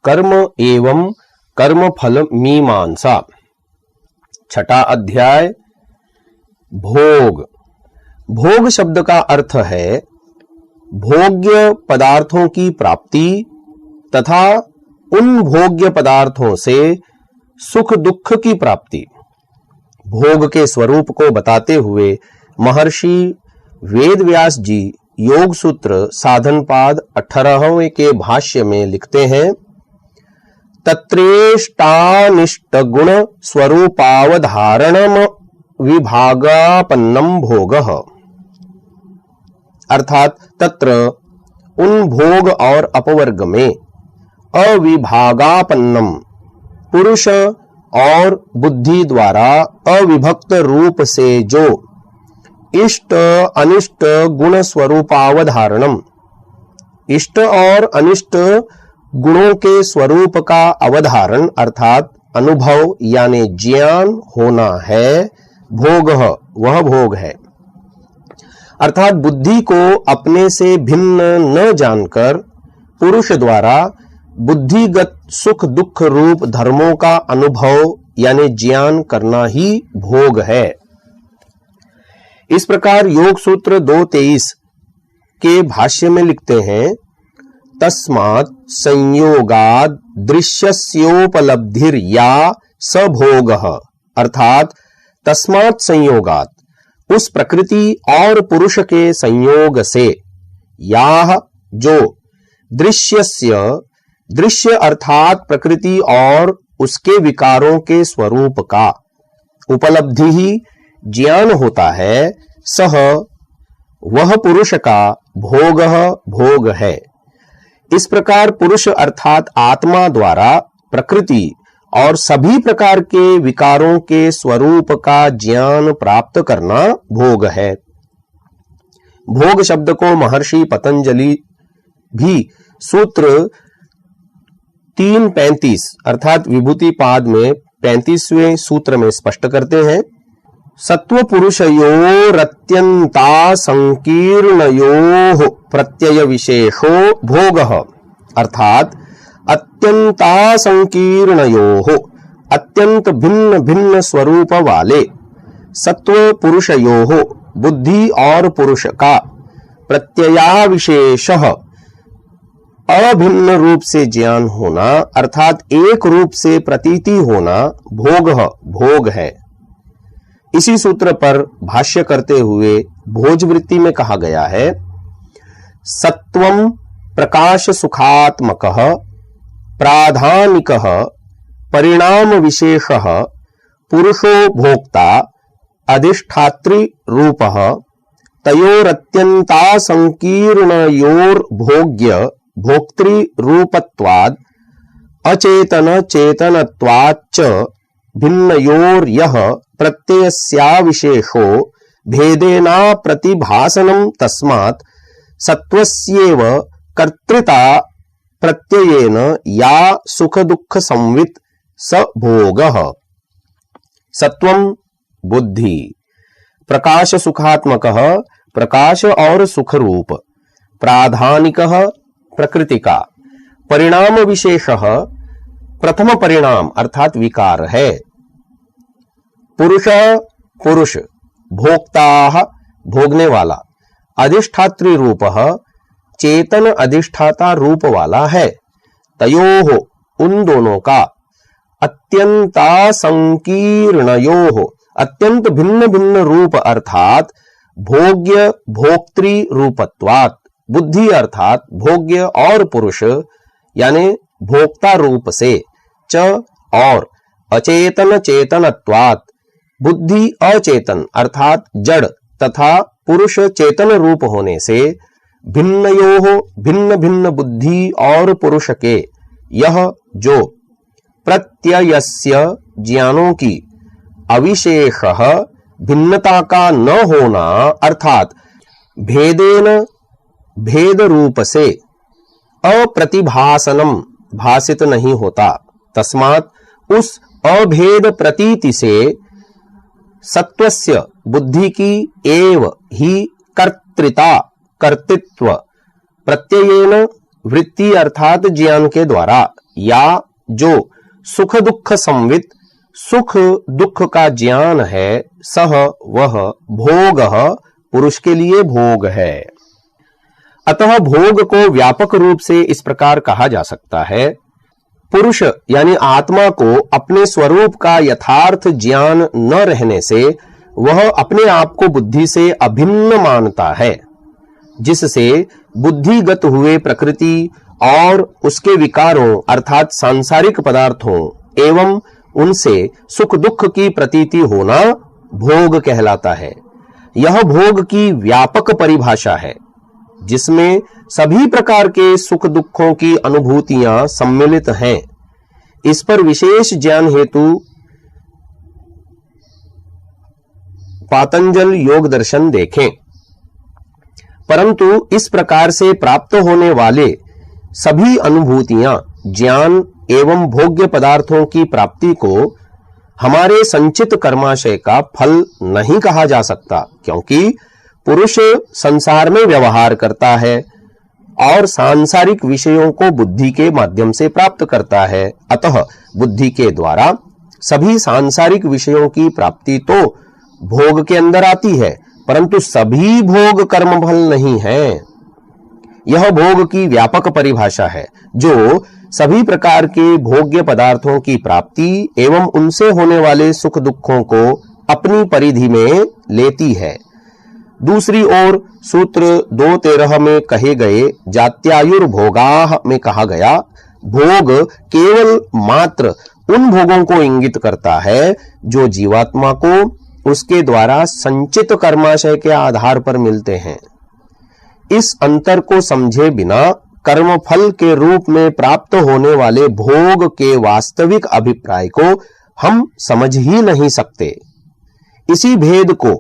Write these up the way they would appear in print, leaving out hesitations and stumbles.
कर्म एवं कर्मफल मीमांसा। छठा अध्याय भोग। भोग शब्द का अर्थ है भोग्य पदार्थों की प्राप्ति तथा उन भोग्य पदार्थों से सुख दुख की प्राप्ति। भोग के स्वरूप को बताते हुए महर्षि वेदव्यास जी योग सूत्र साधनपाद 18वें के भाष्य में लिखते हैं, तत्रेष्टानिष्ट गुण स्वरूपावधारणम विभागापन्नम भोगः। अर्थात तत्र उन भोग और अपवर्ग में अविभागापन्नम पुरुष और बुद्धि द्वारा अविभक्त रूप से जो इष्ट अनिष्ट गुण स्वरूपावधारणम, इष्ट और अनिष्ट गुणों के स्वरूप का अवधारण अर्थात अनुभव यानी ज्ञान होना है, भोग वह भोग है। अर्थात बुद्धि को अपने से भिन्न न जानकर पुरुष द्वारा बुद्धिगत सुख दुख रूप धर्मों का अनुभव यानी ज्ञान करना ही भोग है। इस प्रकार योग सूत्र 2:23 के भाष्य में लिखते हैं, तस्मात् संयोगाद दृश्यस्योपलब्धिर या सभोगः। अर्थात तस्मात् संयोगात उस प्रकृति और पुरुष के संयोग से, या जो दृश्य अर्थात प्रकृति और उसके विकारों के स्वरूप का उपलब्धि ही ज्ञान होता है, सह वह पुरुष का भोग है। इस प्रकार पुरुष अर्थात आत्मा द्वारा प्रकृति और सभी प्रकार के विकारों के स्वरूप का ज्ञान प्राप्त करना भोग है। भोग शब्द को महर्षि पतंजलि भी सूत्र 3:35 अर्थात विभूति पाद में 35वें सूत्र में स्पष्ट करते हैं, सत्व पुरुषयोरत्यंता संकीर्णयोः प्रत्यय विशेषो भोगः। अर्थात अत्यंता संकीर्णयोः अत्यंत भिन्न भिन्न स्वरूप वाले सत्व पुरुषयोः बुद्धि और पुरुष का प्रत्यया विशेषः अभिन्न रूप से ज्ञान होना अर्थात एक रूप से प्रतीति होना भोग है। इसी सूत्र पर भाष्य करते हुए भोजवृत्ति में कहा गया है, सत्वं प्रकाश सुखात्मकः प्राधानिकः परिणाम विशेषः पुरुषो भोक्ता अधिष्ठात्री रूपः तयोरत्यंता संकीर्णयोर भोग्य भोक्तृ रूपत्वाद अचेतन चेतनत्वाच्च भिन्नयोर्यः प्रत्ययस्याविशेषो भेदेना प्रतिभासनं तस्मात् सत्वस्येव कर्तृता प्रत्ययेन या सुख दुख संवित स भोगः। सत्वं बुद्धि, प्रकाश सुखात्मकः प्रकाश और सुख रूप, प्राधानिकः प्रकृति का, परिणाम विशेषः प्रथम परिणाम अर्थात विकार है, पुरुष भोक्ता भोगने वाला, अधिष्ठात्री रूपः चेतन अधिष्ठाता रूप वाला है, तयोः उन दोनों का, अत्यंता संकीर्णयोः अत्यंत भिन्न भिन्न रूप अर्थात भोग्य भोक्तृ रूपत्वात् बुद्धि अर्थात भोग्य और पुरुष यानी भोक्ता रूप से, च और अचेतन चेतनत्वात् बुद्धि अचेतन अर्थात जड़ तथा पुरुष चेतन रूप होने से, भिन्नयोः भिन्न भिन्न बुद्धि और पुरुष के, यह जो प्रत्ययस्य ज्ञानों की अविशेषः भिन्नता का न होना अर्थात भेदेन भेद रूप से अप्रतिभासनम भासित नहीं होता, तस्मात् उस अभेद प्रतीति से सत्वस्य बुद्धि की एव ही कर्तृता कर्तृत्व प्रत्ययेन वृत्ति अर्थात ज्ञान के द्वारा, या जो सुख दुख संवित सुख दुख का ज्ञान है, सह वह भोगः पुरुष के लिए भोग है। अतः भोग को व्यापक रूप से इस प्रकार कहा जा सकता है, पुरुष यानी आत्मा को अपने स्वरूप का यथार्थ ज्ञान न रहने से वह अपने आप को बुद्धि से अभिन्न मानता है, जिससे बुद्धिगत हुए प्रकृति और उसके विकारों अर्थात सांसारिक पदार्थों एवं उनसे सुख दुख की प्रतीति होना भोग कहलाता है। यह भोग की व्यापक परिभाषा है, जिसमें सभी प्रकार के सुख दुखों की अनुभूतियां सम्मिलित हैं। इस पर विशेष ज्ञान हेतु पातंजल योग दर्शन देखें। परंतु इस प्रकार से प्राप्त होने वाले सभी अनुभूतियां ज्ञान एवं भोग्य पदार्थों की प्राप्ति को हमारे संचित कर्माशय का फल नहीं कहा जा सकता, क्योंकि पुरुष संसार में व्यवहार करता है और सांसारिक विषयों को बुद्धि के माध्यम से प्राप्त करता है। अतः बुद्धि के द्वारा सभी सांसारिक विषयों की प्राप्ति तो भोग के अंदर आती है, परंतु सभी भोग कर्म फल नहीं है। यह भोग की व्यापक परिभाषा है, जो सभी प्रकार के भोग्य पदार्थों की प्राप्ति एवं उनसे होने वाले सुख दुखों को अपनी परिधि में लेती है। दूसरी ओर सूत्र 2.13 में कहे गए जात्यायुर्भोगाः में कहा गया भोग केवल मात्र उन भोगों को इंगित करता है जो जीवात्मा को उसके द्वारा संचित कर्माशय के आधार पर मिलते हैं। इस अंतर को समझे बिना कर्मफल के रूप में प्राप्त होने वाले भोग के वास्तविक अभिप्राय को हम समझ ही नहीं सकते। इसी भेद को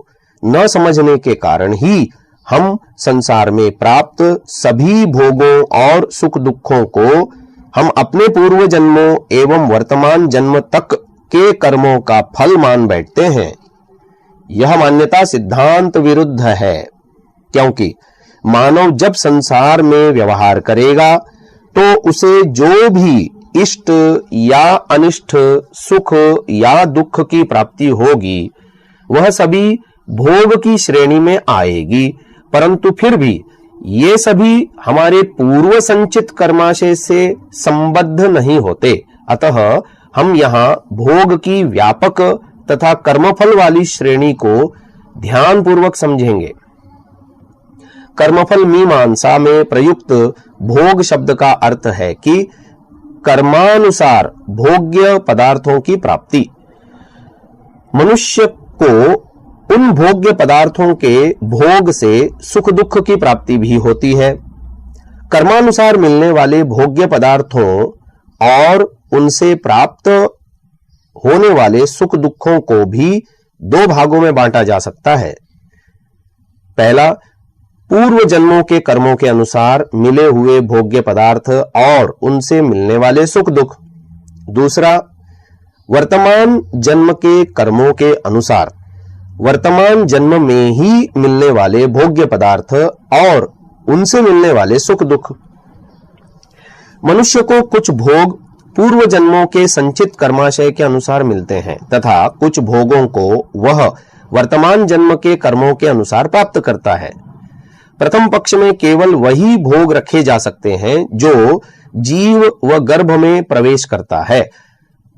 न समझने के कारण ही हम संसार में प्राप्त सभी भोगों और सुख दुखों को हम अपने पूर्व जन्मों एवं वर्तमान जन्म तक के कर्मों का फल मान बैठते हैं। यह मान्यता सिद्धांत विरुद्ध है, क्योंकि मानव जब संसार में व्यवहार करेगा तो उसे जो भी इष्ट या अनिष्ट सुख या दुख की प्राप्ति होगी वह सभी भोग की श्रेणी में आएगी, परंतु फिर भी ये सभी हमारे पूर्व संचित कर्माशय से संबद्ध नहीं होते। अतः हम यहाँ भोग की व्यापक तथा कर्मफल वाली श्रेणी को ध्यान पूर्वक समझेंगे। कर्मफल मीमांसा में प्रयुक्त भोग शब्द का अर्थ है कि कर्मानुसार भोग्य पदार्थों की प्राप्ति। मनुष्य को उन भोग्य पदार्थों के भोग से सुख दुख की प्राप्ति भी होती है। कर्मानुसार मिलने वाले भोग्य पदार्थों और उनसे प्राप्त होने वाले सुख दुखों को भी दो भागों में बांटा जा सकता है। पहला, पूर्व जन्मों के कर्मों के अनुसार मिले हुए भोग्य पदार्थ और उनसे मिलने वाले सुख दुख। दूसरा, वर्तमान जन्म के कर्मों के अनुसार वर्तमान जन्म में ही मिलने वाले भोग्य पदार्थ और उनसे मिलने वाले सुख दुख। मनुष्य को कुछ भोग पूर्व जन्मों के संचित कर्माशय के अनुसार मिलते हैं तथा कुछ भोगों को वह वर्तमान जन्म के कर्मों के अनुसार प्राप्त करता है। प्रथम पक्ष में केवल वही भोग रखे जा सकते हैं जो जीव व गर्भ में प्रवेश करता है।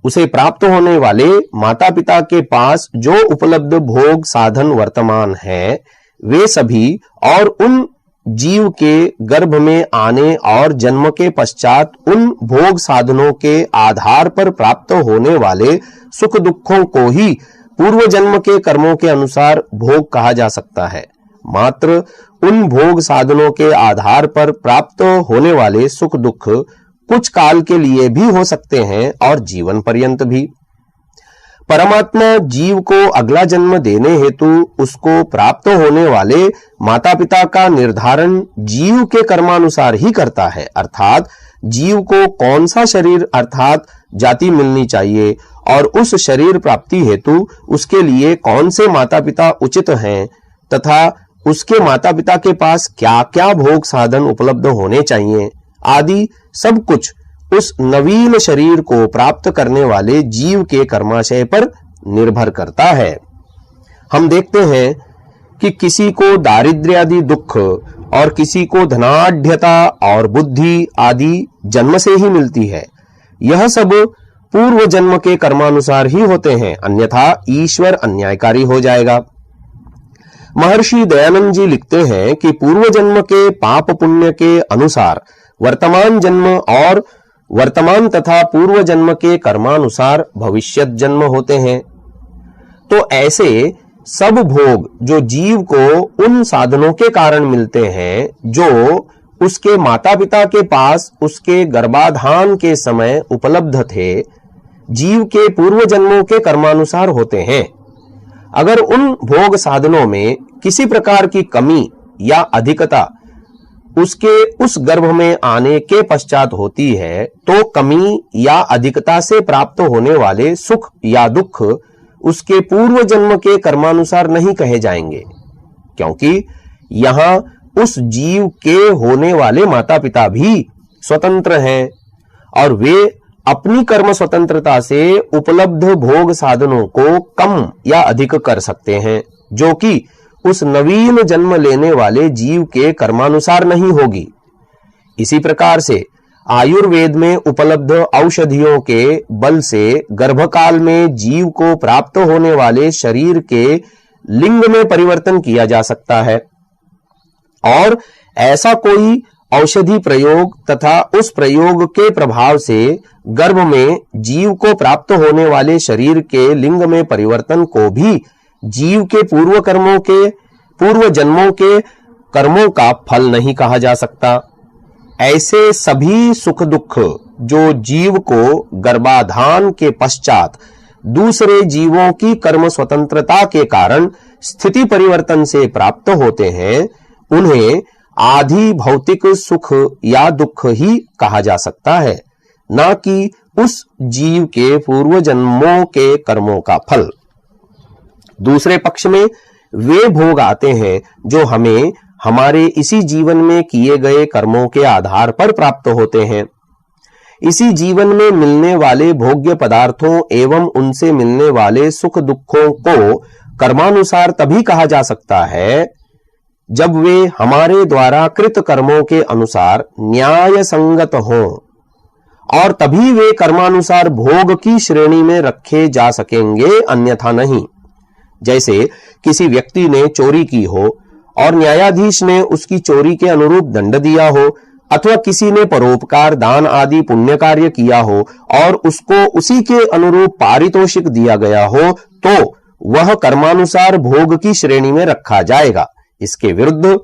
उसे प्राप्त होने वाले माता पिता के पास जो उपलब्ध भोग साधन वर्तमान है वे सभी और उन जीव के गर्भ में आने और जन्म के पश्चात उन भोग साधनों के आधार पर प्राप्त होने वाले सुख दुखों को ही पूर्व जन्म के कर्मों के अनुसार भोग कहा जा सकता है। मात्र उन भोग साधनों के आधार पर प्राप्त होने वाले सुख दुख कुछ काल के लिए भी हो सकते हैं और जीवन पर्यंत भी। परमात्मा जीव को अगला जन्म देने हेतु उसको प्राप्त होने वाले माता पिता का निर्धारण जीव के कर्मानुसार ही करता है, अर्थात जीव को कौन सा शरीर अर्थात जाति मिलनी चाहिए और उस शरीर प्राप्ति हेतु उसके लिए कौन से माता पिता उचित हैं तथा उसके माता पिता के पास क्या क्या भोग साधन उपलब्ध होने चाहिए आदि सब कुछ उस नवीन शरीर को प्राप्त करने वाले जीव के कर्माशय पर निर्भर करता है। हम देखते हैं कि किसी को दारिद्र्य आदि दुख और किसी को धनाढ्यता और बुद्धि आदि जन्म से ही मिलती है। यह सब पूर्व जन्म के कर्मानुसार ही होते हैं, अन्यथा ईश्वर अन्यायकारी हो जाएगा। महर्षि दयानंद जी लिखते हैं कि पूर्व जन्म के पाप पुण्य के अनुसार वर्तमान जन्म और वर्तमान तथा पूर्व जन्म के कर्मानुसार भविष्यत जन्म होते हैं। तो ऐसे सब भोग जो जीव को उन साधनों के कारण मिलते हैं जो उसके माता पिता के पास उसके गर्भाधान के समय उपलब्ध थे, जीव के पूर्व जन्मों के कर्मानुसार होते हैं। अगर उन भोग साधनों में किसी प्रकार की कमी या अधिकता उसके उस गर्भ में आने के पश्चात होती है, तो कमी या अधिकता से प्राप्त होने वाले सुख या दुख उसके पूर्व जन्म के कर्मानुसार नहीं कहे जाएंगे, क्योंकि यहां उस जीव के होने वाले माता पिता भी स्वतंत्र हैं और वे अपनी कर्म स्वतंत्रता से उपलब्ध भोग साधनों को कम या अधिक कर सकते हैं, जो कि उस नवीन जन्म लेने वाले जीव के कर्मानुसार नहीं होगी। इसी प्रकार से आयुर्वेद में उपलब्ध औषधियों के बल से गर्भकाल में जीव को प्राप्त होने वाले शरीर के लिंग में परिवर्तन किया जा सकता है और ऐसा कोई औषधि प्रयोग तथा उस प्रयोग के प्रभाव से गर्भ में जीव को प्राप्त होने वाले शरीर के लिंग में परिवर्तन को भी जीव के पूर्व जन्मों के कर्मों का फल नहीं कहा जा सकता। ऐसे सभी सुख दुख जो जीव को गर्भाधान के पश्चात दूसरे जीवों की कर्म स्वतंत्रता के कारण स्थिति परिवर्तन से प्राप्त होते हैं, उन्हें आधि भौतिक सुख या दुख ही कहा जा सकता है, ना कि उस जीव के पूर्व जन्मों के कर्मों का फल। दूसरे पक्ष में वे भोग आते हैं जो हमें हमारे इसी जीवन में किए गए कर्मों के आधार पर प्राप्त होते हैं। इसी जीवन में मिलने वाले भोग्य पदार्थों एवं उनसे मिलने वाले सुख दुखों को कर्मानुसार तभी कहा जा सकता है जब वे हमारे द्वारा कृत कर्मों के अनुसार न्याय संगत हों, और तभी वे कर्मानुसार भोग की श्रेणी में रखे जा सकेंगे, अन्यथा नहीं। जैसे किसी व्यक्ति ने चोरी की हो और न्यायाधीश ने उसकी चोरी के अनुरूप दंड दिया हो, अथवा किसी ने परोपकार दान आदि पुण्य कार्य किया हो और उसको उसी के अनुरूप पारितोषिक दिया गया हो, तो वह कर्मानुसार भोग की श्रेणी में रखा जाएगा। इसके विरुद्ध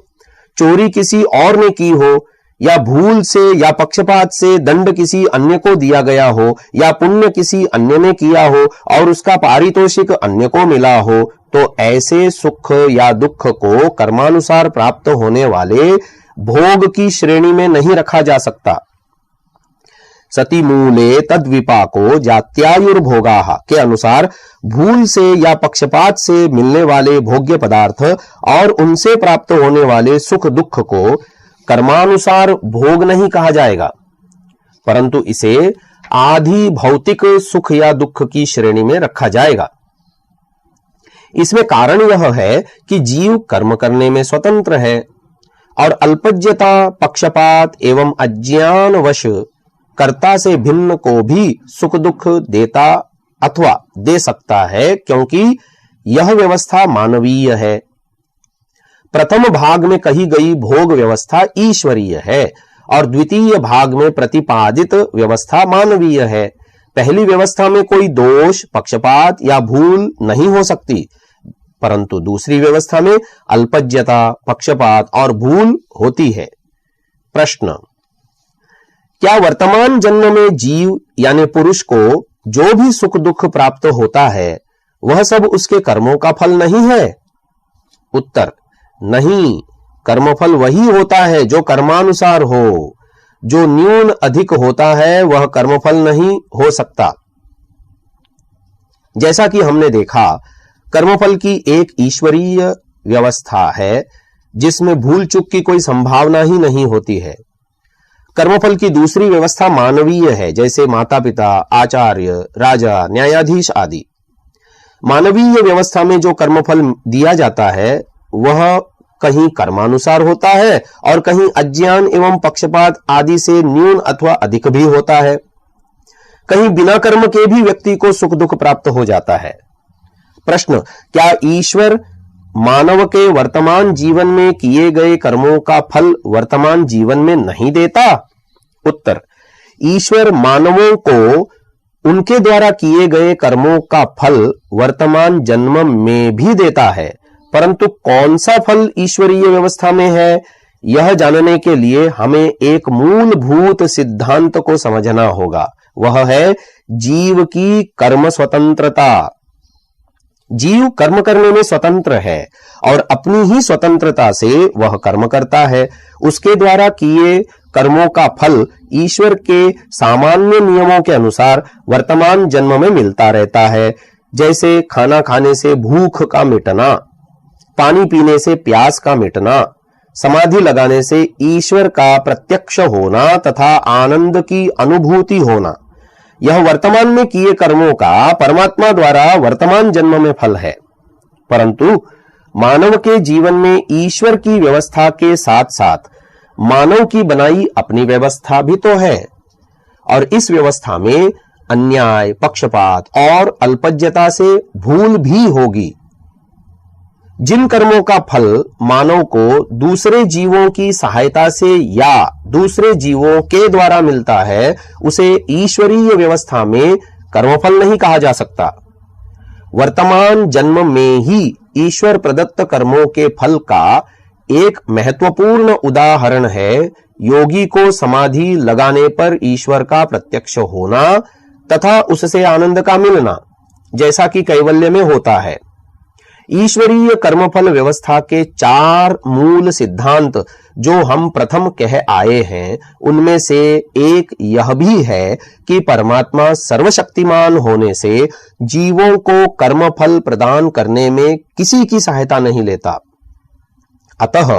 चोरी किसी और ने की हो या भूल से या पक्षपात से दंड किसी अन्य को दिया गया हो या पुण्य किसी अन्य ने किया हो और उसका पारितोषिक अन्य को मिला हो, तो ऐसे सुख या दुख को कर्मानुसार प्राप्त होने वाले भोग की श्रेणी में नहीं रखा जा सकता। सती मूले तद्विपाको जात्यायुर्भोगाः के अनुसार भूल से या पक्षपात से मिलने वाले भोग्य पदार्थ और उनसे प्राप्त होने वाले सुख दुख को कर्मानुसार भोग नहीं कहा जाएगा, परंतु इसे आधि भौतिक सुख या दुख की श्रेणी में रखा जाएगा। इसमें कारण यह है कि जीव कर्म करने में स्वतंत्र है और अल्पज्यता, पक्षपात एवं अज्ञानवश कर्ता से भिन्न को भी सुख दुख देता अथवा दे सकता है, क्योंकि यह व्यवस्था मानवीय है। प्रथम भाग में कही गई भोग व्यवस्था ईश्वरीय है और द्वितीय भाग में प्रतिपादित व्यवस्था मानवीय है। पहली व्यवस्था में कोई दोष, पक्षपात या भूल नहीं हो सकती, परंतु दूसरी व्यवस्था में अल्पज्यता, पक्षपात और भूल होती है। प्रश्न: क्या वर्तमान जन्म में जीव यानी पुरुष को जो भी सुख दुख प्राप्त होता है वह सब उसके कर्मों का फल नहीं है? उत्तर: नहीं, कर्मफल वही होता है जो कर्मानुसार हो। जो न्यून अधिक होता है वह कर्मफल नहीं हो सकता। जैसा कि हमने देखा, कर्मफल की एक ईश्वरीय व्यवस्था है जिसमें भूल चूक की कोई संभावना ही नहीं होती है। कर्मफल की दूसरी व्यवस्था मानवीय है, जैसे माता पिता, आचार्य, राजा, न्यायाधीश आदि। मानवीय व्यवस्था में जो कर्मफल दिया जाता है वह कहीं कर्मानुसार होता है और कहीं अज्ञान एवं पक्षपात आदि से न्यून अथवा अधिक भी होता है। कहीं बिना कर्म के भी व्यक्ति को सुख दुख प्राप्त हो जाता है। प्रश्न, क्या ईश्वर मानव के वर्तमान जीवन में किए गए कर्मों का फल वर्तमान जीवन में नहीं देता? उत्तर, ईश्वर मानवों को उनके द्वारा किए गए कर्मों का फल वर्तमान जन्म में भी देता है, परंतु कौन सा फल ईश्वरीय व्यवस्था में है, यह जानने के लिए हमें एक मूलभूत सिद्धांत को समझना होगा। वह है जीव की कर्म स्वतंत्रता। जीव कर्म करने में स्वतंत्र है और अपनी ही स्वतंत्रता से वह कर्म करता है। उसके द्वारा किए कर्मों का फल ईश्वर के सामान्य नियमों के अनुसार वर्तमान जन्म में मिलता रहता है, जैसे खाना खाने से भूख का मिटना, पानी पीने से प्यास का मिटना, समाधि लगाने से ईश्वर का प्रत्यक्ष होना तथा आनंद की अनुभूति होना। यह वर्तमान में किए कर्मों का परमात्मा द्वारा वर्तमान जन्म में फल है, परंतु मानव के जीवन में ईश्वर की व्यवस्था के साथ साथ मानव की बनाई अपनी व्यवस्था भी तो है, और इस व्यवस्था में अन्याय, पक्षपात और अल्पज्यता से भूल भी होगी। जिन कर्मों का फल मानव को दूसरे जीवों की सहायता से या दूसरे जीवों के द्वारा मिलता है, उसे ईश्वरीय व्यवस्था में कर्मफल नहीं कहा जा सकता। वर्तमान जन्म में ही ईश्वर प्रदत्त कर्मों के फल का एक महत्वपूर्ण उदाहरण है योगी को समाधि लगाने पर ईश्वर का प्रत्यक्ष होना तथा उससे आनंद का मिलना, जैसा कि कैवल्य में होता है। ईश्वरीय कर्मफल व्यवस्था के 4 मूल सिद्धांत जो हम प्रथम कह आए हैं, उनमें से एक यह भी है कि परमात्मा सर्वशक्तिमान होने से जीवों को कर्मफल प्रदान करने में किसी की सहायता नहीं लेता। अतः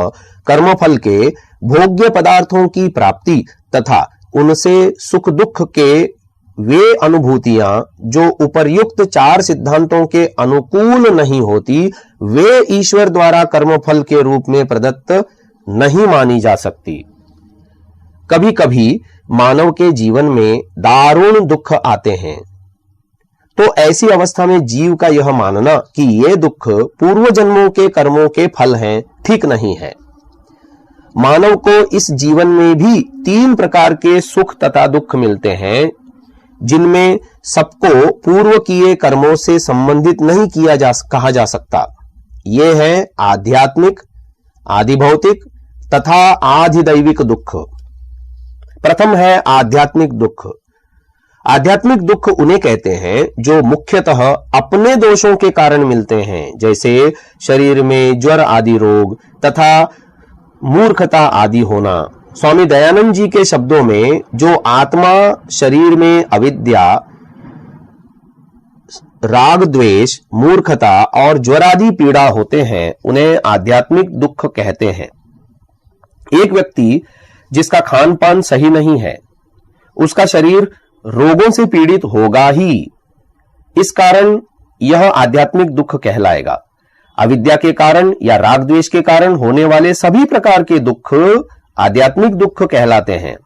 कर्मफल के भोग्य पदार्थों की प्राप्ति तथा उनसे सुख दुख के वे अनुभूतियां जो उपर्युक्त 4 सिद्धांतों के अनुकूल नहीं होती, वे ईश्वर द्वारा कर्मफल के रूप में प्रदत्त नहीं मानी जा सकती। कभी कभी मानव के जीवन में दारुण दुख आते हैं, तो ऐसी अवस्था में जीव का यह मानना कि ये दुख पूर्व जन्मों के कर्मों के फल हैं, ठीक नहीं है। मानव को इस जीवन में भी 3 प्रकार के सुख तथा दुख मिलते हैं, जिनमें सबको पूर्व किए कर्मों से संबंधित नहीं कहा जा सकता। ये है आध्यात्मिक, आधिभौतिक तथा आधिदैविक दुख। प्रथम है आध्यात्मिक दुख। आध्यात्मिक दुख उन्हें कहते हैं जो मुख्यतः अपने दोषों के कारण मिलते हैं, जैसे शरीर में ज्वर आदि रोग तथा मूर्खता आदि होना। स्वामी दयानंद जी के शब्दों में जो आत्मा शरीर में अविद्या, राग द्वेष, मूर्खता और ज्वरादि पीड़ा होते हैं, उन्हें आध्यात्मिक दुख कहते हैं। एक व्यक्ति जिसका खान पान सही नहीं है, उसका शरीर रोगों से पीड़ित होगा ही, इस कारण यह आध्यात्मिक दुख कहलाएगा। अविद्या के कारण या राग द्वेष के कारण होने वाले सभी प्रकार के दुख आध्यात्मिक दुख कहलाते हैं।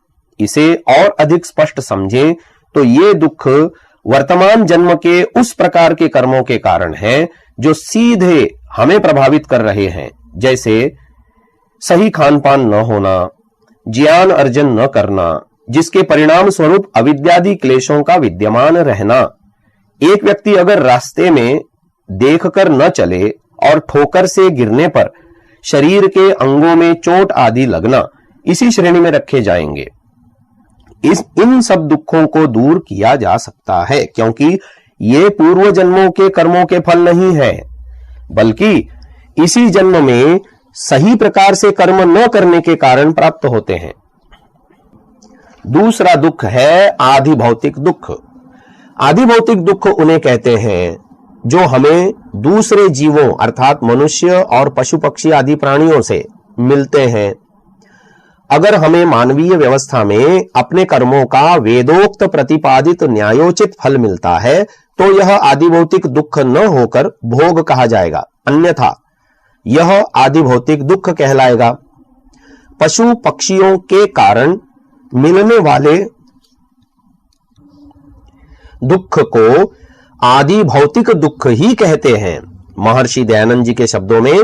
इसे और अधिक स्पष्ट समझें तो ये दुख वर्तमान जन्म के उस प्रकार के कर्मों के कारण है जो सीधे हमें प्रभावित कर रहे हैं, जैसे सही खान पान न होना, ज्ञान अर्जन न करना, जिसके परिणाम स्वरूप अविद्यादि क्लेशों का विद्यमान रहना। एक व्यक्ति अगर रास्ते में देखकर न चले और ठोकर से गिरने पर शरीर के अंगों में चोट आदि लगना इसी श्रेणी में रखे जाएंगे। इन सब दुखों को दूर किया जा सकता है, क्योंकि ये पूर्व जन्मों के कर्मों के फल नहीं है, बल्कि इसी जन्म में सही प्रकार से कर्म न करने के कारण प्राप्त होते हैं। दूसरा दुख है आधिभौतिक दुख। आधिभौतिक दुख उन्हें कहते हैं जो हमें दूसरे जीवों अर्थात मनुष्य और पशु पक्षी आदि प्राणियों से मिलते हैं। अगर हमें मानवीय व्यवस्था में अपने कर्मों का वेदोक्त प्रतिपादित न्यायोचित फल मिलता है तो यह आदि भौतिक दुख न होकर भोग कहा जाएगा, अन्यथा यह आदि भौतिक दुख कहलाएगा। पशु पक्षियों के कारण मिलने वाले दुख को आदि भौतिक दुख ही कहते हैं। महर्षि दयानंद जी के शब्दों में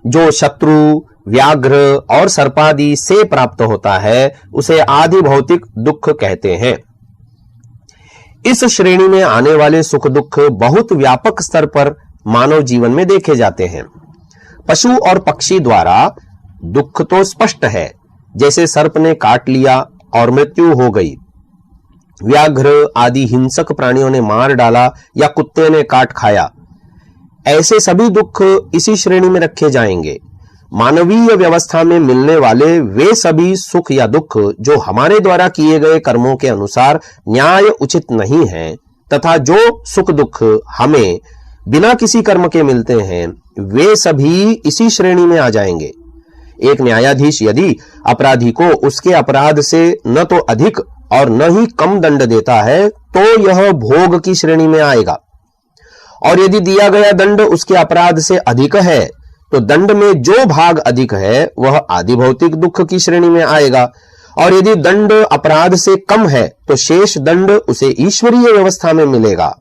जो शत्रु, व्याघ्र और सर्पादि से प्राप्त होता है उसे आदि भौतिक दुख कहते हैं। इस श्रेणी में आने वाले सुख दुख बहुत व्यापक स्तर पर मानव जीवन में देखे जाते हैं। पशु और पक्षी द्वारा दुख तो स्पष्ट है, जैसे सर्प ने काट लिया और मृत्यु हो गई, व्याघ्र आदि हिंसक प्राणियों ने मार डाला या कुत्ते ने काट खाया, ऐसे सभी दुख इसी श्रेणी में रखे जाएंगे। मानवीय व्यवस्था में मिलने वाले वे सभी सुख या दुख जो हमारे द्वारा किए गए कर्मों के अनुसार न्याय उचित नहीं है, तथा जो सुख दुख हमें बिना किसी कर्म के मिलते हैं, वे सभी इसी श्रेणी में आ जाएंगे। एक न्यायाधीश यदि अपराधी को उसके अपराध से न तो अधिक और न ही कम दंड देता है तो यह भोग की श्रेणी में आएगा, और यदि दिया गया दंड उसके अपराध से अधिक है तो दंड में जो भाग अधिक है वह आदि भौतिक दुख की श्रेणी में आएगा, और यदि दंड अपराध से कम है तो शेष दंड उसे ईश्वरीय व्यवस्था में मिलेगा।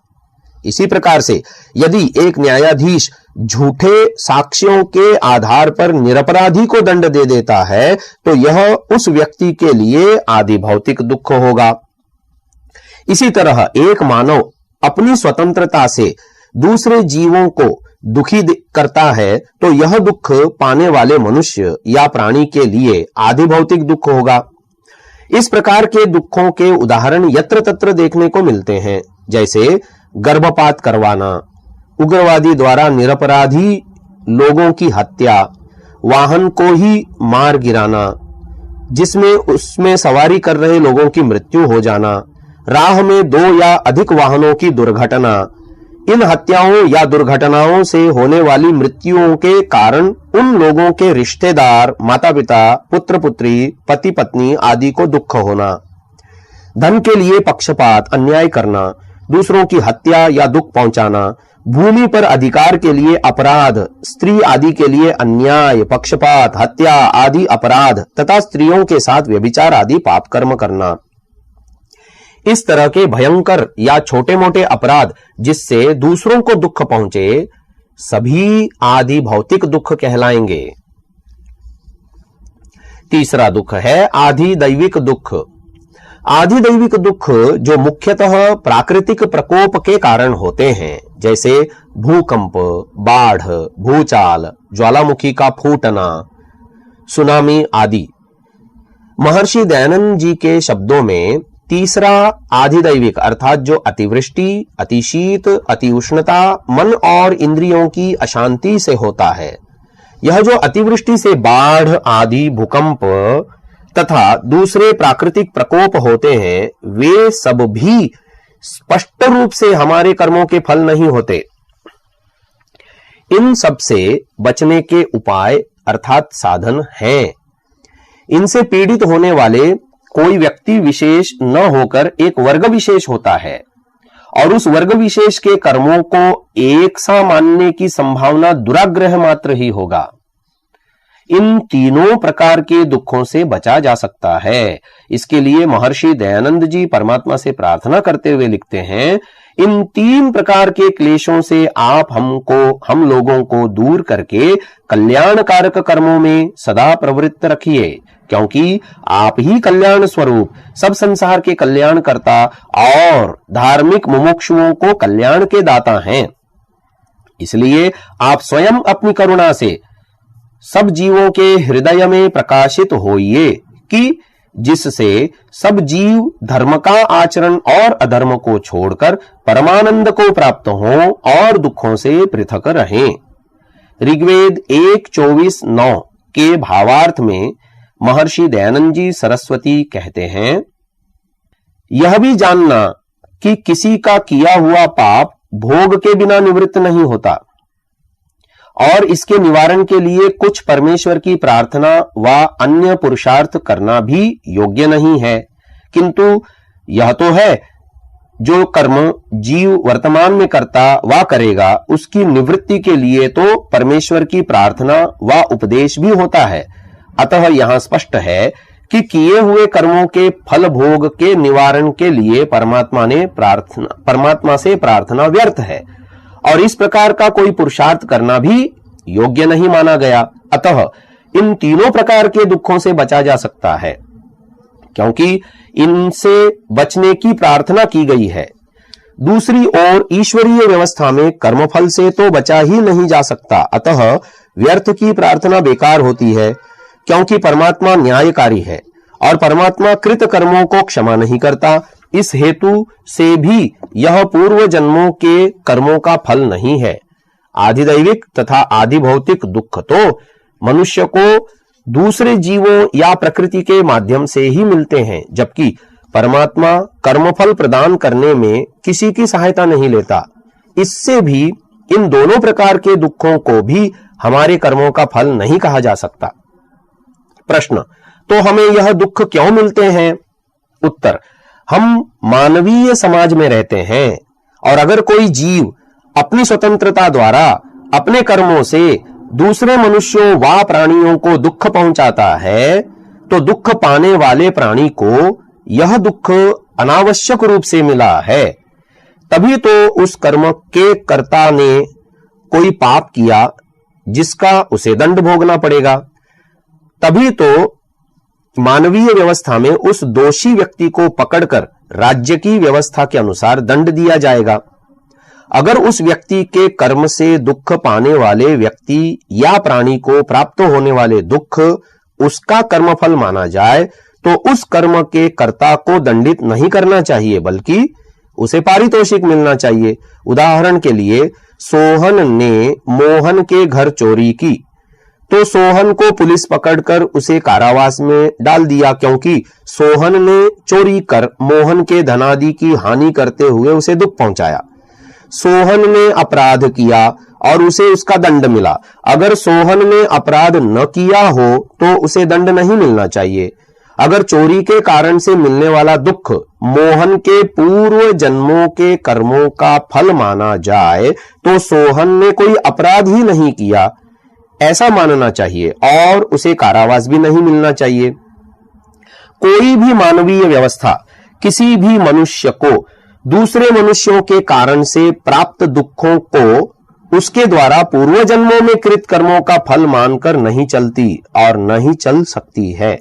इसी प्रकार से यदि एक न्यायाधीश झूठे साक्ष्यों के आधार पर निरपराधी को दंड दे देता है तो यह उस व्यक्ति के लिए आदि भौतिक दुख होगा। इसी तरह एक मानव अपनी स्वतंत्रता से दूसरे जीवों को दुखी करता है तो यह दुख पाने वाले मनुष्य या प्राणी के लिए आदि भौतिक दुख होगा। इस प्रकार के दुखों के उदाहरण यत्र तत्र देखने को मिलते हैं, जैसे गर्भपात करवाना, उग्रवादी द्वारा निरपराधी लोगों की हत्या, वाहन को ही मार गिराना, जिसमें उसमें सवारी कर रहे लोगों की मृत्यु हो जाना, राह में 2 या अधिक वाहनों की दुर्घटना। इन हत्याओं या दुर्घटनाओं से होने वाली मृत्युओं के कारण उन लोगों के रिश्तेदार, माता पिता, पुत्र पुत्री, पति पत्नी आदि को दुख होना, धन के लिए पक्षपात, अन्याय करना, दूसरों की हत्या या दुख पहुंचाना, भूमि पर अधिकार के लिए अपराध, स्त्री आदि के लिए अन्याय, पक्षपात, हत्या आदि अपराध तथा स्त्रियों के साथ व्यभिचार आदि पाप कर्म करना। इस तरह के भयंकर या छोटे मोटे अपराध जिससे दूसरों को दुख पहुंचे, सभी आदि भौतिक दुख कहलाएंगे। तीसरा दुख है आधि दैविक दुख। आधि दैविक दुख जो मुख्यतः प्राकृतिक प्रकोप के कारण होते हैं, जैसे भूकंप, बाढ़, भूचाल, ज्वालामुखी का फूटना, सुनामी आदि। महर्षि दयानंद जी के शब्दों में तीसरा आधिदैविक अर्थात जो अतिवृष्टि, अतिशीत, अति उष्णता, मन और इंद्रियों की अशांति से होता है, यह जो अतिवृष्टि से बाढ़ आदि, भूकंप तथा दूसरे प्राकृतिक प्रकोप होते हैं, वे सब भी स्पष्ट रूप से हमारे कर्मों के फल नहीं होते। इन सब से बचने के उपाय अर्थात साधन हैं। इनसे पीड़ित होने वाले कोई व्यक्ति विशेष न होकर एक वर्ग विशेष होता है, और उस वर्ग विशेष के कर्मों को एक सा मानने की संभावना दुराग्रह मात्र ही होगा। इन तीनों प्रकार के दुखों से बचा जा सकता है। इसके लिए महर्षि दयानंद जी परमात्मा से प्रार्थना करते हुए लिखते हैं, इन 3 प्रकार के क्लेशों से आप हम लोगों को दूर करके कल्याणकारक कर्मों में सदा प्रवृत्त रखिए, क्योंकि आप ही कल्याण स्वरूप सब संसार के कल्याणकर्ता और धार्मिक मुमुक्षुओं को कल्याण के दाता हैं। इसलिए आप स्वयं अपनी करुणा से सब जीवों के हृदय में प्रकाशित होइए कि जिससे सब जीव धर्म का आचरण और अधर्म को छोड़कर परमानंद को प्राप्त हों और दुखों से पृथक रहें। ऋग्वेद 1:24-9 के भावार्थ में महर्षि दयानंद जी सरस्वती कहते हैं, यह भी जानना कि किसी का किया हुआ पाप भोग के बिना निवृत्त नहीं होता, और इसके निवारण के लिए कुछ परमेश्वर की प्रार्थना व अन्य पुरुषार्थ करना भी योग्य नहीं है। किंतु यह तो है, जो कर्म जीव वर्तमान में करता व करेगा, उसकी निवृत्ति के लिए तो परमेश्वर की प्रार्थना व उपदेश भी होता है। अतः यहां स्पष्ट है कि किए हुए कर्मों के फल भोग के निवारण के लिए परमात्मा से प्रार्थना व्यर्थ है और इस प्रकार का कोई पुरुषार्थ करना भी योग्य नहीं माना गया। अतः इन तीनों प्रकार के दुखों से बचा जा सकता है, क्योंकि इनसे बचने की प्रार्थना की गई है। दूसरी ओर ईश्वरीय व्यवस्था में कर्मफल से तो बचा ही नहीं जा सकता। अतः व्यर्थ की प्रार्थना बेकार होती है, क्योंकि परमात्मा न्यायकारी है और परमात्मा कृत कर्मों को क्षमा नहीं करता। इस हेतु से भी यह पूर्व जन्मों के कर्मों का फल नहीं है। आधिदैविक तथा आधि भौतिक दुख तो मनुष्य को दूसरे जीवों या प्रकृति के माध्यम से ही मिलते हैं, जबकि परमात्मा कर्मफल प्रदान करने में किसी की सहायता नहीं लेता। इससे भी इन दोनों प्रकार के दुखों को भी हमारे कर्मों का फल नहीं कहा जा सकता। प्रश्न, तो हमें यह दुख क्यों मिलते हैं? उत्तर, हम मानवीय समाज में रहते हैं और अगर कोई जीव अपनी स्वतंत्रता द्वारा अपने कर्मों से दूसरे मनुष्यों व प्राणियों को दुख पहुंचाता है, तो दुख पाने वाले प्राणी को यह दुख अनावश्यक रूप से मिला है। तभी तो उस कर्म के कर्ता ने कोई पाप किया जिसका उसे दंड भोगना पड़ेगा। तभी तो मानवीय व्यवस्था में उस दोषी व्यक्ति को पकड़कर राज्य की व्यवस्था के अनुसार दंड दिया जाएगा। अगर उस व्यक्ति के कर्म से दुख पाने वाले व्यक्ति या प्राणी को प्राप्त होने वाले दुख उसका कर्मफल माना जाए, तो उस कर्म के कर्ता को दंडित नहीं करना चाहिए, बल्कि उसे पारितोषिक मिलना चाहिए। उदाहरण के लिए, सोहन ने मोहन के घर चोरी की, तो सोहन को पुलिस पकड़कर उसे कारावास में डाल दिया, क्योंकि सोहन ने चोरी कर मोहन के धनादि की हानि करते हुए उसे दुख पहुंचाया। सोहन ने अपराध किया और उसे उसका दंड मिला। अगर सोहन ने अपराध न किया हो तो उसे दंड नहीं मिलना चाहिए। अगर चोरी के कारण से मिलने वाला दुख मोहन के पूर्व जन्मों के कर्मों का फल माना जाए, तो सोहन ने कोई अपराध ही नहीं किया, ऐसा मानना चाहिए और उसे कारावास भी नहीं मिलना चाहिए। कोई भी मानवीय व्यवस्था किसी भी मनुष्य को दूसरे मनुष्यों के कारण से प्राप्त दुखों को उसके द्वारा पूर्व जन्मों में कृत कर्मों का फल मानकर नहीं चलती और नहीं चल सकती है।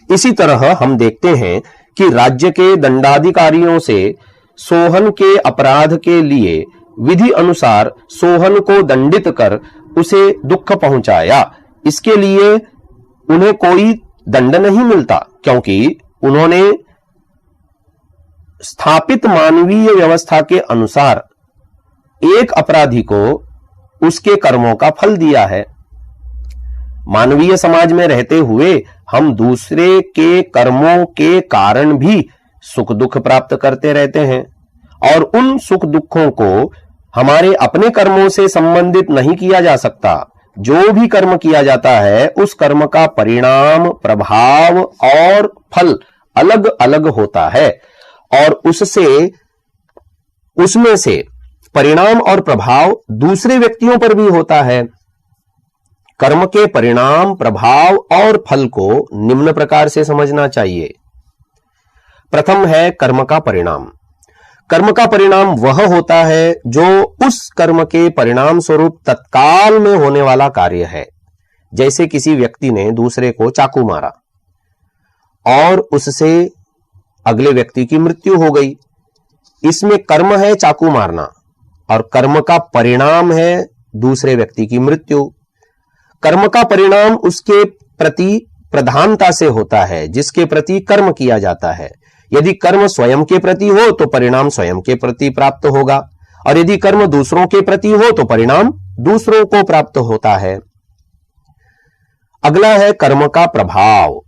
इसी तरह हम देखते हैं कि राज्य के दंडाधिकारियों से सोहन के अपराध के लिए विधि अनुसार सोहन को दंडित कर उसे दुख पहुंचाया। इसके लिए उन्हें कोई दंड नहीं मिलता, क्योंकि उन्होंने स्थापित मानवीय व्यवस्था के अनुसार एक अपराधी को उसके कर्मों का फल दिया है। मानवीय समाज में रहते हुए हम दूसरे के कर्मों के कारण भी सुख दुख प्राप्त करते रहते हैं और उन सुख दुखों को हमारे अपने कर्मों से संबंधित नहीं किया जा सकता। जो भी कर्म किया जाता है उस कर्म का परिणाम, प्रभाव और फल अलग अलग होता है और उसमें से परिणाम और प्रभाव दूसरे व्यक्तियों पर भी होता है। कर्म के परिणाम, प्रभाव और फल को निम्न प्रकार से समझना चाहिए। प्रथम है कर्म का परिणाम। कर्म का परिणाम वह होता है जो उस कर्म के परिणाम स्वरूप तत्काल में होने वाला कार्य है। जैसे किसी व्यक्ति ने दूसरे को चाकू मारा और उससे अगले व्यक्ति की मृत्यु हो गई। इसमें कर्म है चाकू मारना और कर्म का परिणाम है दूसरे व्यक्ति की मृत्यु। कर्म का परिणाम उसके प्रति प्रधानता से होता है जिसके प्रति कर्म किया जाता है। यदि कर्म स्वयं के प्रति हो तो परिणाम स्वयं के प्रति प्राप्त होगा और यदि कर्म दूसरों के प्रति हो तो परिणाम दूसरों को प्राप्त होता है। अगला है कर्म का प्रभाव।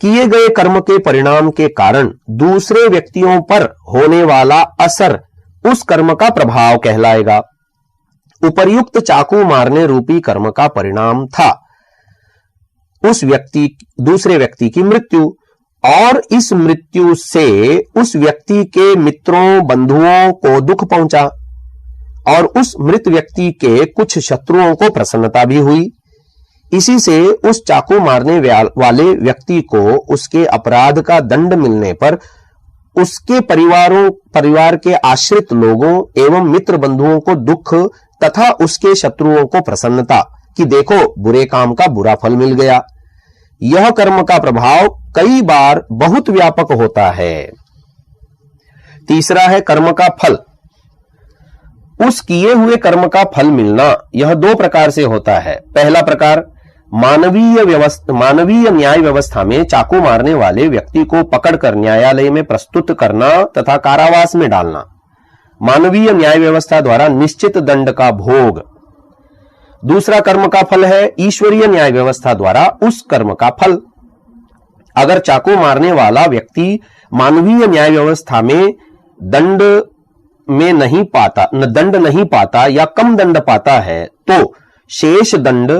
किए गए कर्म के परिणाम के कारण दूसरे व्यक्तियों पर होने वाला असर उस कर्म का प्रभाव कहलाएगा। उपर्युक्त चाकू मारने रूपी कर्म का परिणाम था दूसरे व्यक्ति की मृत्यु, और इस मृत्यु से उस व्यक्ति के मित्रों बंधुओं को दुख पहुंचा और उस मृत व्यक्ति के कुछ शत्रुओं को प्रसन्नता भी हुई। इसी से उस चाकू मारने वाले व्यक्ति को उसके अपराध का दंड मिलने पर उसके परिवार के आश्रित लोगों एवं मित्र बंधुओं को दुख तथा उसके शत्रुओं को प्रसन्नता कि देखो बुरे काम का बुरा फल मिल गया। यह कर्म का प्रभाव कई बार बहुत व्यापक होता है। तीसरा है कर्म का फल। उस किए हुए कर्म का फल मिलना यह दो प्रकार से होता है। पहला प्रकार, मानवीय न्याय व्यवस्था में चाकू मारने वाले व्यक्ति को पकड़कर न्यायालय में प्रस्तुत करना तथा कारावास में डालना, मानवीय न्याय व्यवस्था द्वारा निश्चित दंड का भोग। दूसरा कर्म का फल है ईश्वरीय न्याय व्यवस्था द्वारा उस कर्म का फल। अगर चाकू मारने वाला व्यक्ति मानवीय न्याय व्यवस्था में दंड नहीं पाता या कम दंड पाता है तो शेष दंड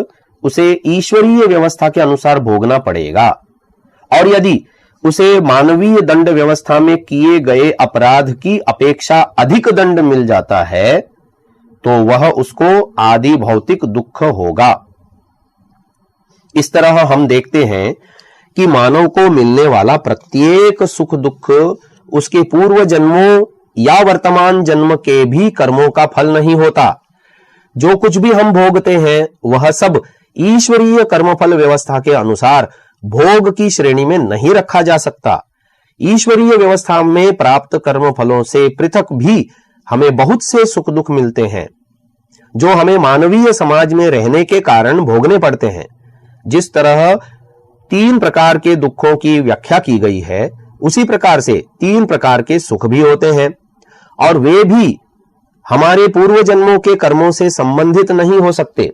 उसे ईश्वरीय व्यवस्था के अनुसार भोगना पड़ेगा, और यदि उसे मानवीय दंड व्यवस्था में किए गए अपराध की अपेक्षा अधिक दंड मिल जाता है तो वह उसको आदि भौतिक दुख होगा। इस तरह हम देखते हैं कि मानव को मिलने वाला प्रत्येक सुख दुख उसके पूर्व जन्मों या वर्तमान जन्म के भी कर्मों का फल नहीं होता। जो कुछ भी हम भोगते हैं वह सब ईश्वरीय कर्मफल व्यवस्था के अनुसार भोग की श्रेणी में नहीं रखा जा सकता। ईश्वरीय व्यवस्था में प्राप्त कर्म फलों से पृथक भी हमें बहुत से सुख दुख मिलते हैं जो हमें मानवीय समाज में रहने के कारण भोगने पड़ते हैं। जिस तरह 3 प्रकार के दुखों की व्याख्या की गई है उसी प्रकार से 3 प्रकार के सुख भी होते हैं, और वे भी हमारे पूर्व जन्मों के कर्मों से संबंधित नहीं हो सकते।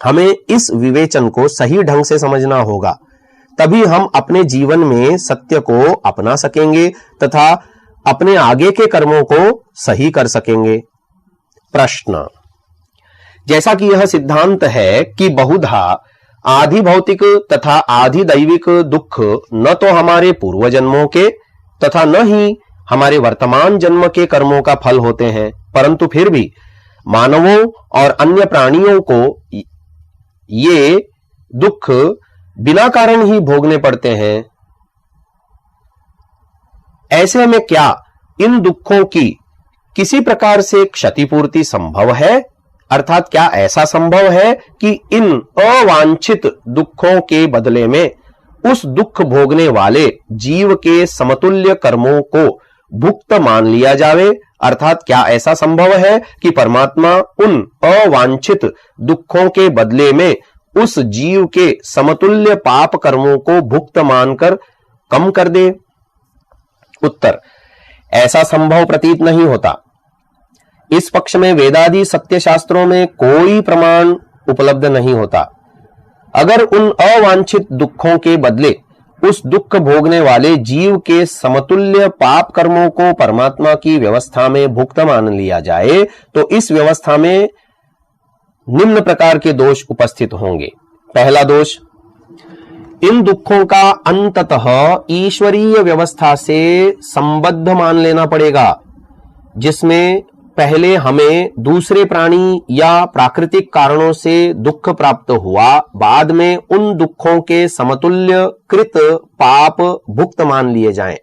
हमें इस विवेचन को सही ढंग से समझना होगा, तभी हम अपने जीवन में सत्य को अपना सकेंगे तथा अपने आगे के कर्मों को सही कर सकेंगे। प्रश्न, जैसा कि यह सिद्धांत है कि बहुधा आधि भौतिक तथा आधि दैविक दुख न तो हमारे पूर्व जन्मों के तथा न ही हमारे वर्तमान जन्म के कर्मों का फल होते हैं, परंतु फिर भी मानवों और अन्य प्राणियों को ये दुख बिना कारण ही भोगने पड़ते हैं। ऐसे में क्या इन दुखों की किसी प्रकार से क्षतिपूर्ति संभव है? अर्थात क्या ऐसा संभव है कि इन अवांछित दुखों के बदले में उस दुख भोगने वाले जीव के समतुल्य कर्मों को भुक्त मान लिया जावे? अर्थात क्या ऐसा संभव है कि परमात्मा उन अवांछित दुखों के बदले में उस जीव के समतुल्य पाप कर्मों को भुक्त मानकर कम कर दे? उत्तर, ऐसा संभव प्रतीत नहीं होता। इस पक्ष में वेदादि सत्य शास्त्रों में कोई प्रमाण उपलब्ध नहीं होता। अगर उन अवांछित दुखों के बदले उस दुख भोगने वाले जीव के समतुल्य पाप कर्मों को परमात्मा की व्यवस्था में भुक्त मान लिया जाए तो इस व्यवस्था में निम्न प्रकार के दोष उपस्थित होंगे। पहला दोष, इन दुखों का अंततः ईश्वरीय व्यवस्था से संबद्ध मान लेना पड़ेगा, जिसमें पहले हमें दूसरे प्राणी या प्राकृतिक कारणों से दुख प्राप्त हुआ, बाद में उन दुखों के समतुल्य कृत पाप भुक्त मान लिए जाएं।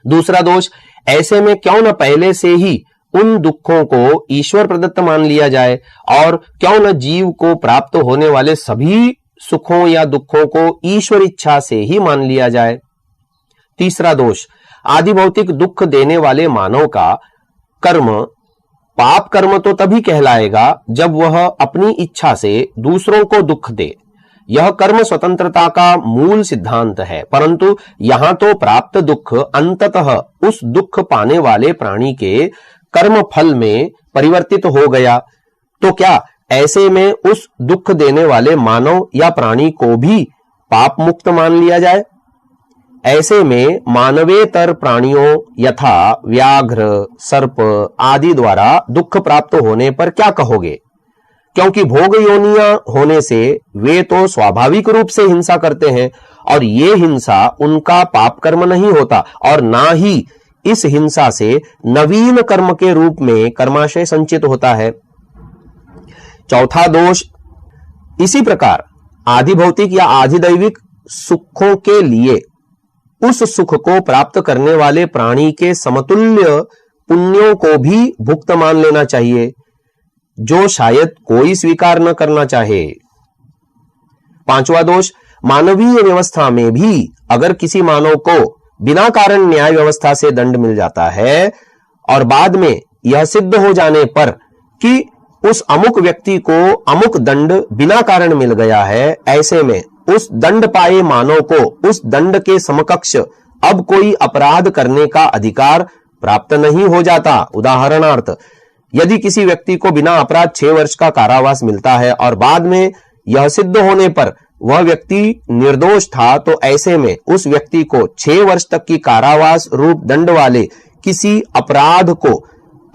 दूसरा दोष, ऐसे में क्यों न पहले से ही उन दुखों को ईश्वर प्रदत्त मान लिया जाए और क्यों न जीव को प्राप्त होने वाले सभी सुखों या दुखों को ईश्वर इच्छा से ही मान लिया जाए। तीसरा दोष, आदि भौतिक दुख देने वाले मानव का कर्म पाप कर्म तो तभी कहलाएगा जब वह अपनी इच्छा से दूसरों को दुख दे। यह कर्म स्वतंत्रता का मूल सिद्धांत है, परंतु यहां तो प्राप्त दुख अंततः उस दुख पाने वाले प्राणी के कर्म फल में परिवर्तित हो गया, तो क्या ऐसे में उस दुख देने वाले मानव या प्राणी को भी पाप मुक्त मान लिया जाए? ऐसे में मानवेतर प्राणियों यथा व्याघ्र, सर्प आदि द्वारा दुख प्राप्त होने पर क्या कहोगे? क्योंकि भोग योनियां होने से वे तो स्वाभाविक रूप से हिंसा करते हैं और ये हिंसा उनका पाप कर्म नहीं होता और ना ही इस हिंसा से नवीन कर्म के रूप में कर्माशय संचित होता है। चौथा दोष, इसी प्रकार आधि भौतिक या आधिदैविक सुखों के लिए उस सुख को प्राप्त करने वाले प्राणी के समतुल्य पुण्यों को भी भुक्त मान लेना चाहिए, जो शायद कोई स्वीकार न करना चाहे। पांचवा दोष, मानवीय व्यवस्था में भी अगर किसी मानव को बिना कारण न्याय व्यवस्था से दंड मिल जाता है और बाद में यह सिद्ध हो जाने पर कि उस अमुक व्यक्ति को अमुक दंड बिना कारण मिल गया है, ऐसे में उस दंड पाए मानव को उस दंड के समकक्ष अब कोई अपराध करने का अधिकार प्राप्त नहीं हो जाता। उदाहरणार्थ, यदि किसी व्यक्ति को बिना अपराध 6 वर्ष का कारावास मिलता है और बाद में यह सिद्ध होने पर वह व्यक्ति निर्दोष था, तो ऐसे में उस व्यक्ति को 6 वर्ष तक की कारावास रूप दंड वाले किसी अपराध को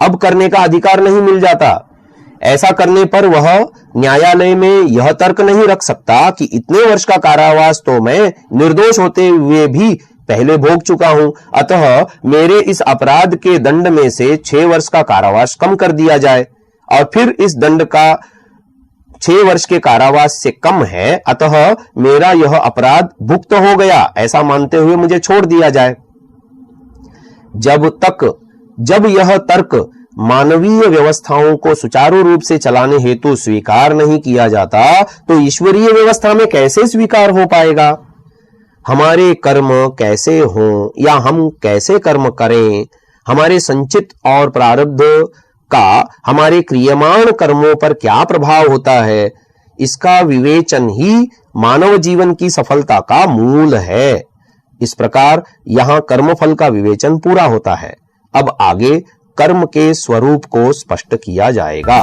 अब करने का अधिकार नहीं मिल जाता। ऐसा करने पर वह न्यायालय में यह तर्क नहीं रख सकता कि इतने वर्ष का कारावास तो मैं निर्दोष होते हुए भी पहले भोग चुका हूं, अतः मेरे इस अपराध के दंड में से 6 वर्ष का कारावास कम कर दिया जाए और फिर इस दंड का 6 वर्ष के कारावास से कम है, अतः मेरा यह अपराध भुक्त हो गया, ऐसा मानते हुए मुझे छोड़ दिया जाए। जब यह तर्क मानवीय व्यवस्थाओं को सुचारू रूप से चलाने हेतु स्वीकार नहीं किया जाता, तो ईश्वरीय व्यवस्था में कैसे स्वीकार हो पाएगा? हमारे कर्म कैसे हों या हम कैसे कर्म करें, हमारे संचित और प्रारब्ध का हमारे क्रियमाण कर्मों पर क्या प्रभाव होता है, इसका विवेचन ही मानव जीवन की सफलता का मूल है। इस प्रकार यहां कर्मफल का विवेचन पूरा होता है। अब आगे कर्म के स्वरूप को स्पष्ट किया जाएगा।